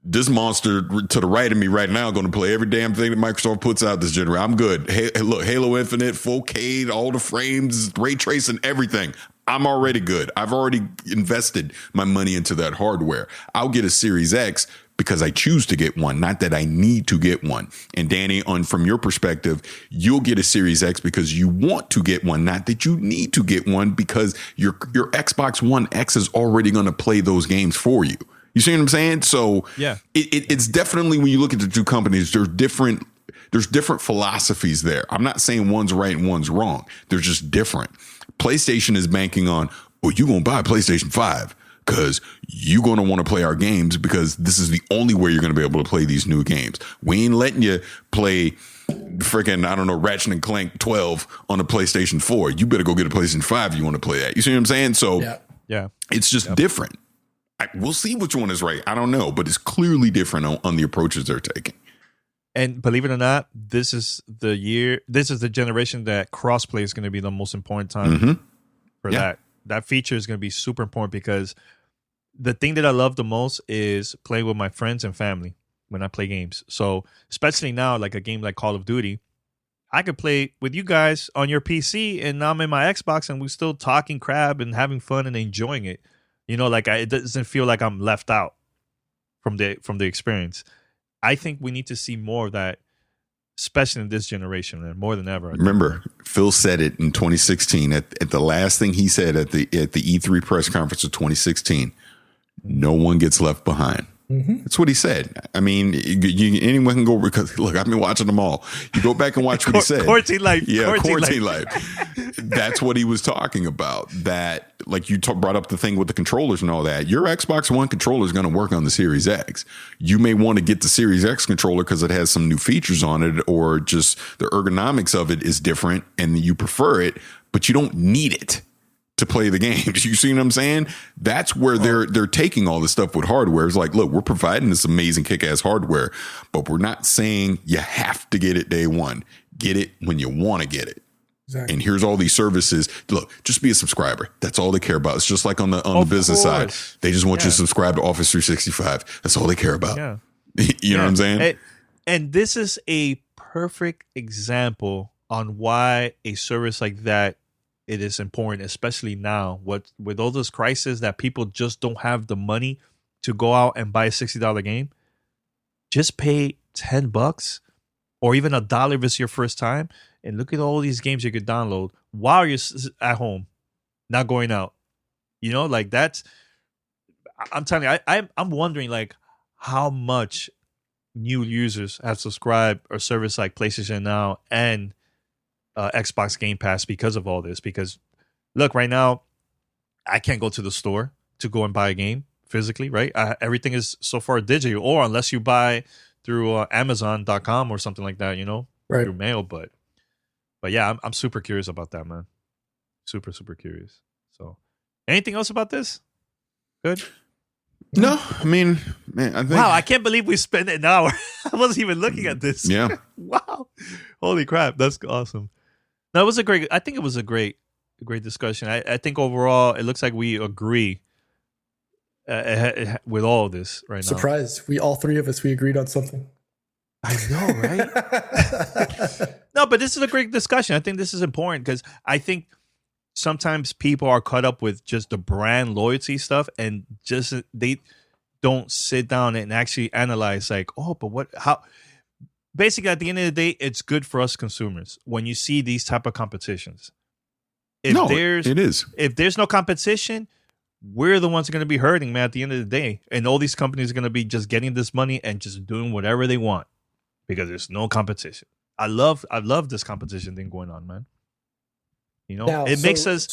this monster to the right of me right now going to play every damn thing that Microsoft puts out this generation. I'm good. Hey, look, Halo Infinite, 4K, all the frames, ray tracing, everything. I'm already good. I've already invested my money into that hardware. I'll get a Series X because I choose to get one, not that I need to get one. And Danny, from your perspective, you'll get a Series X because you want to get one, not that you need to get one because your Xbox One X is already going to play those games for you. You see what I'm saying? So yeah, it's definitely, when you look at the two companies, there's different philosophies there. I'm not saying one's right and one's wrong. They're just different. PlayStation is banking on, you're going to buy a PlayStation 5 because you're going to want to play our games because this is the only way you're going to be able to play these new games. We ain't letting you play freaking, I don't know, Ratchet and Clank 12 on a PlayStation 4. You better go get a PlayStation 5 if you want to play that. You see what I'm saying? So yeah, it's just different. We'll see which one is right. I don't know, but it's clearly different on the approaches they're taking. And believe it or not, this is the generation that crossplay is going to be the most important time for that. That feature is going to be super important because the thing that I love the most is playing with my friends and family when I play games. So especially now, like a game like Call of Duty, I could play with you guys on your PC and I'm in my Xbox and we're still talking crap and having fun and enjoying it. You know, like it doesn't feel like I'm left out from the experience. I think we need to see more of that, especially in this generation, and more than ever. Remember, Phil said it in 2016 at the last thing he said at the E3 press conference of 2016. No one gets left behind. That's what he said. I mean, anyone can go, because look, I've been watching them all. You go back and watch what he said. Quarantine life. Yeah, quarantine life. That's what he was talking about. That, like you brought up the thing with the controllers and all that. Your Xbox One controller is going to work on the Series X. You may want to get the Series X controller because it has some new features on it, or just the ergonomics of it is different and you prefer it, but you don't need it to play the games. You see what I'm saying? That's where they're taking all this stuff with hardware. It's like, look, we're providing this amazing kick-ass hardware, but we're not saying you have to get it day one. Get it when you want to get it. Exactly. And here's all these services. Look, just be a subscriber. That's all they care about. It's just like on the business side. They just want you to subscribe to Office 365. That's all they care about. Yeah. You know what I'm saying? And this is a perfect example on why a service like that it is important, especially now with all this crisis that people just don't have the money to go out and buy a $60 game. Just pay $10 or even $1 if it's your first time, and look at all these games you could download while you're at home, not going out. You know, like that's. I'm telling you, I'm wondering like how much new users have subscribed or service like PlayStation Now and Xbox Game Pass because of all this. Because look, right now, I can't go to the store to go and buy a game physically, right? Everything is so far digital, or unless you buy through Amazon.com or something like that, you know, right, through mail. But yeah, I'm super curious about that, man. Super, super curious. So, anything else about this? Good. No, I mean, man, I think. Wow, I can't believe we spent an hour. I wasn't even looking at this. Yeah. Wow. Holy crap. That's awesome. No, it was I think it was a great discussion. I think overall, it looks like we agree with all of this right now. Surprise. All three of us, we agreed on something. I know, right? No, but this is a great discussion. I think this is important because I think sometimes people are caught up with just the brand loyalty stuff and just they don't sit down and actually analyze like, oh, but how basically at the end of the day, it's good for us consumers when you see these type of competitions. It is. If there's no competition, we're the ones going to be hurting, man, at the end of the day. And all these companies are going to be just getting this money and just doing whatever they want because there's no competition. I love this competition thing going on, man. You know, now, it makes us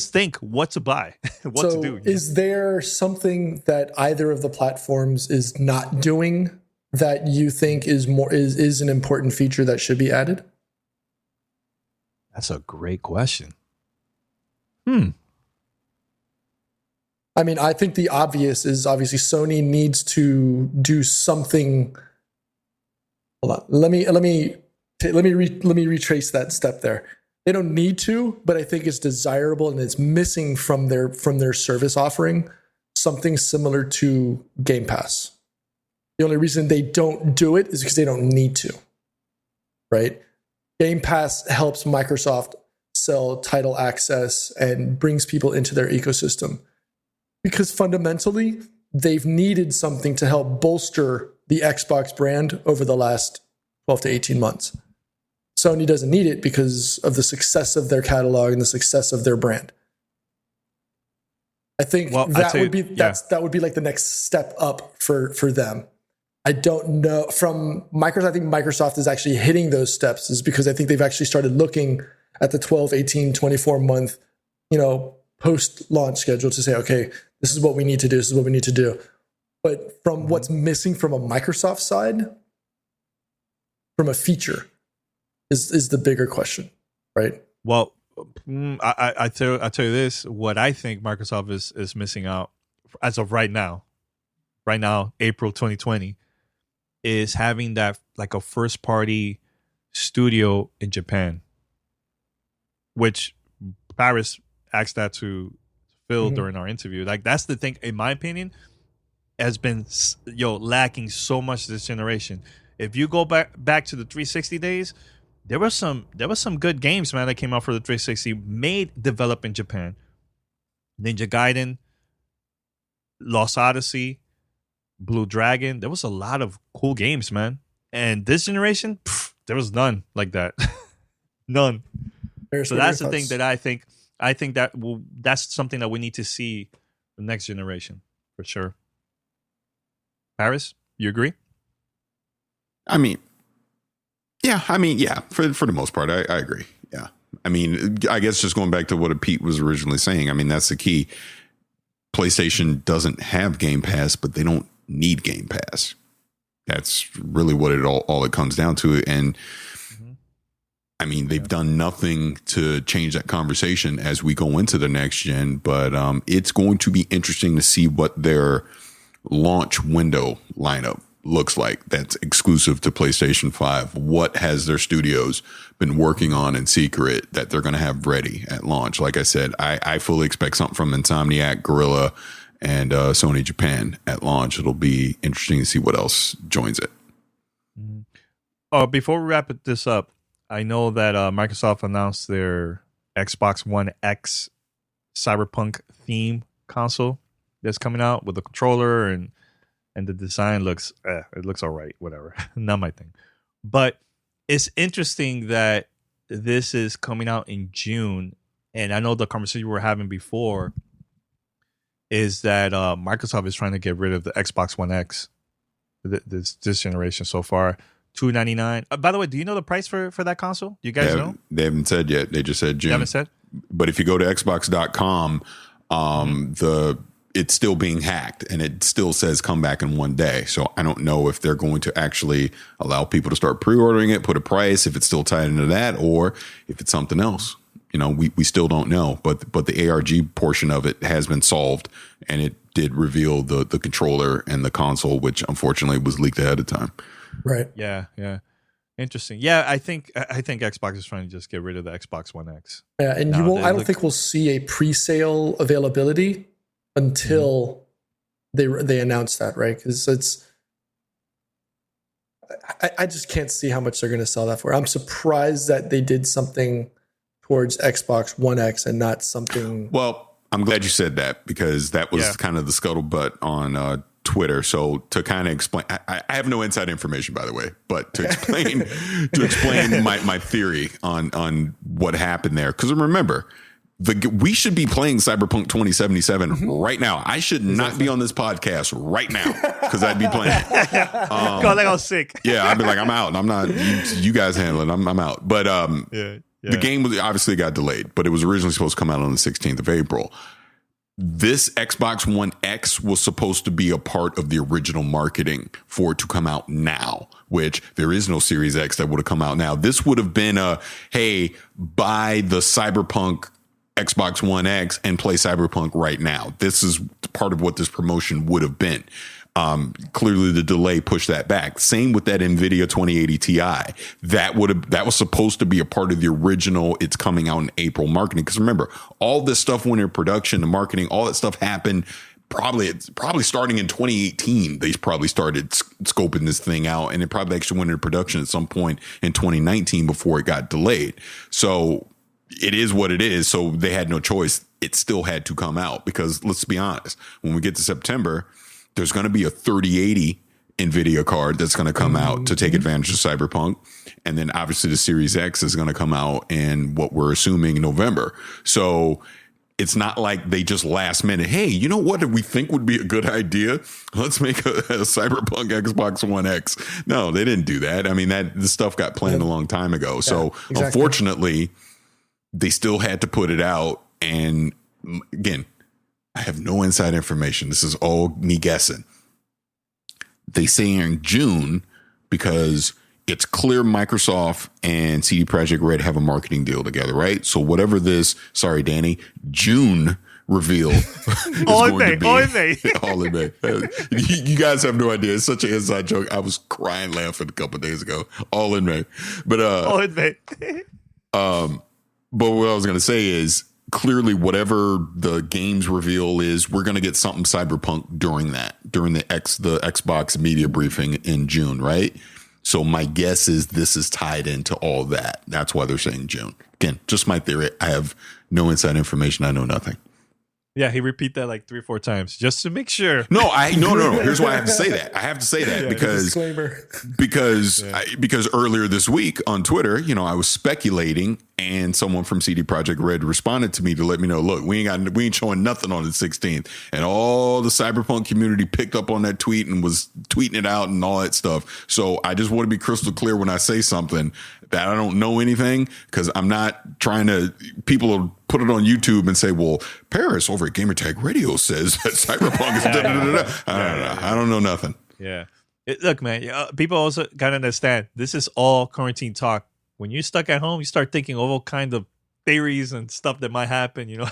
think what to buy, what to do. Is there something that either of the platforms is not doing that you think is an important feature that should be added? That's a great question. I mean, I think the obvious is obviously Sony needs to do something. Hold on. Let me retrace that step there. They don't need to, but I think it's desirable and it's missing from their service offering something similar to Game Pass. The only reason they don't do it is because they don't need to, right? Game Pass helps Microsoft sell title access and brings people into their ecosystem because fundamentally they've needed something to help bolster the Xbox brand over the last 12 to 18 months. Sony doesn't need it because of the success of their catalog and the success of their brand. I think that would be like the next step up for them. I don't know from Microsoft. I think Microsoft is actually hitting those steps is because I think they've actually started looking at the 12, 18, 24 month, post-launch schedule to say, okay, this is what we need to do. This is what we need to do. But from what's missing from a Microsoft side, from a feature, is the bigger question, right? Well, I tell you this: what I think Microsoft is missing out as of right now, April 2020, is having that like a first party studio in Japan, which Paris asked that to Phil during our interview. Like that's the thing, in my opinion, has been lacking so much this generation. If you go back to the 360 days. There was some good games, man, that came out for the 360, developed in Japan. Ninja Gaiden, Lost Odyssey, Blue Dragon. There was a lot of cool games, man. And this generation, there was none like that. None. So that's the thing that I think that's something that we need to see the next generation for sure. Paris, you agree? Yeah, for the most part, I agree. Yeah. I mean, I guess just going back to what Pete was originally saying, I mean, that's the key. PlayStation doesn't have Game Pass, but they don't need Game Pass. That's really what all it comes down to. And I mean, they've done nothing to change that conversation as we go into the next gen, but it's going to be interesting to see what their launch window lineup looks like that's exclusive to PlayStation 5. What has their studios been working on in secret that they're going to have ready at launch? Like I said, I fully expect something from Insomniac, Guerrilla, and Sony Japan at launch. It'll be interesting to see what else joins it. Oh, before we wrap this up, I know that Microsoft announced their Xbox One X Cyberpunk theme console that's coming out with the controller, and the design looks it looks all right, whatever. Not my thing. But it's interesting that this is coming out in June, and I know the conversation we were having before is that Microsoft is trying to get rid of the Xbox One X this generation so far. $299. By the way, do you know the price for that console? Do you guys know? They haven't said yet. They just said June. They haven't said? But if you go to Xbox.com, it's still being hacked, and it still says come back in 1 day. So I don't know if they're going to actually allow people to start pre-ordering it, put a price, if it's still tied into that, or if it's something else. We still don't know. But the ARG portion of it has been solved, and it did reveal the controller and the console, which unfortunately was leaked ahead of time. Right. Yeah. Interesting. Yeah, I think Xbox is trying to just get rid of the Xbox One X. Yeah, and I don't think we'll see a pre-sale availability until they announce that, right? Because I just can't see how much they're going to sell that for. I'm surprised that they did something towards Xbox One X and not something. Well, I'm glad you said that, because that was kind of the scuttlebutt on Twitter. So to kind of explain, I have no inside information, by the way, but to explain my theory on what happened there. Because remember, we should be playing Cyberpunk 2077 right now. I should not be on this podcast right now, because I'd be playing it. God, I was sick. Yeah, I'd be like, I'm out. I'm not. You guys handle it. I'm out. But the game obviously got delayed, but it was originally supposed to come out on the 16th of April. This Xbox One X was supposed to be a part of the original marketing for it to come out now, which there is no Series X that would have come out now. This would have been hey, buy the Cyberpunk Xbox One X and play Cyberpunk right now. This is part of what this promotion would have been. Clearly the delay pushed that back. Same with that NVIDIA 2080 Ti. That was supposed to be a part of the original it's coming out in April marketing. Because remember, all this stuff went in production, the marketing, all that stuff happened probably starting in 2018. They probably started scoping this thing out, and it probably actually went into production at some point in 2019 before it got delayed. So it is what it is. So they had no choice. It still had to come out, because let's be honest, when we get to September, there's going to be a 3080 NVIDIA card that's going to come out to take advantage of Cyberpunk. And then obviously the Series X is going to come out in what we're assuming November. So it's not like they just last minute, hey, you know what we think would be a good idea? Let's make a Cyberpunk Xbox One X. No, they didn't do that. I mean, the stuff got planned a long time ago. So unfortunately, they still had to put it out. And again, I have no inside information. This is all me guessing. They say in June because it's clear Microsoft and CD Projekt Red have a marketing deal together, right? So whatever this, sorry, Danny, June reveal is all going to be. all in May. You guys have no idea. It's such an inside joke. I was crying laughing a couple of days ago. All in May. But all in May. But what I was going to say is, clearly whatever the games reveal is, we're going to get something Cyberpunk during the Xbox media briefing in June, right? So my guess is this is tied into all that. That's why they're saying June. Again, just my theory. I have no inside information. I know nothing. Yeah, he repeat that like 3 or 4 times just to make sure. No. Here's why I have to say that. I have to say that because earlier this week on Twitter, I was speculating, and someone from CD Projekt Red responded to me to let me know, look, we ain't showing nothing on the 16th, and all the Cyberpunk community picked up on that tweet and was tweeting it out and all that stuff. So I just want to be crystal clear when I say something that I don't know anything, because I'm not trying to. People will put it on YouTube and say, well, Paris over at Gamertag Radio says that Cyberpunk is I don't know nothing. Yeah. Look, man, people also got to understand, this is all quarantine talk. When you're stuck at home, you start thinking of all kinds of theories and stuff that might happen.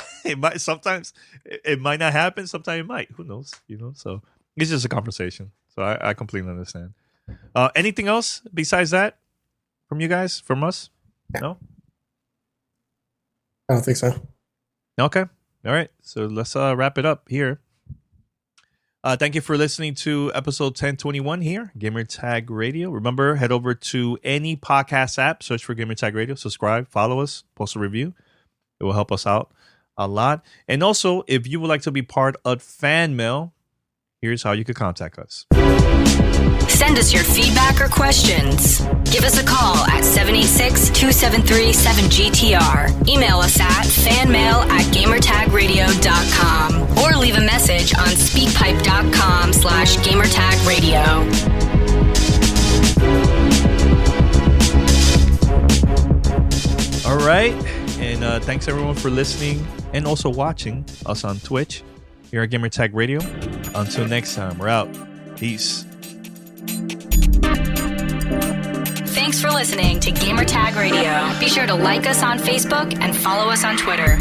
Sometimes it might not happen. Sometimes it might. Who knows? So it's just a conversation. So I completely understand. Anything else besides that from you guys, from us? No? I don't think so. Okay. All right. So let's wrap it up here. Thank you for listening to episode 1021 here, Gamertag Radio. Remember, head over to any podcast app, search for Gamertag Radio, subscribe, follow us, post a review. It will help us out a lot. And also, if you would like to be part of Fan Mail, here's how you could contact us. Send us your feedback or questions. Give us a call at 786-273-7GTR. Email us at fanmail@gamertagradio.com or leave a message on speakpipe.com/gamertagradio. All right. And thanks everyone for listening and also watching us on Twitch here at Gamertag Radio. Until next time, we're out. Peace. Thanks for listening to Gamertag Radio. Be sure to like us on Facebook and follow us on Twitter.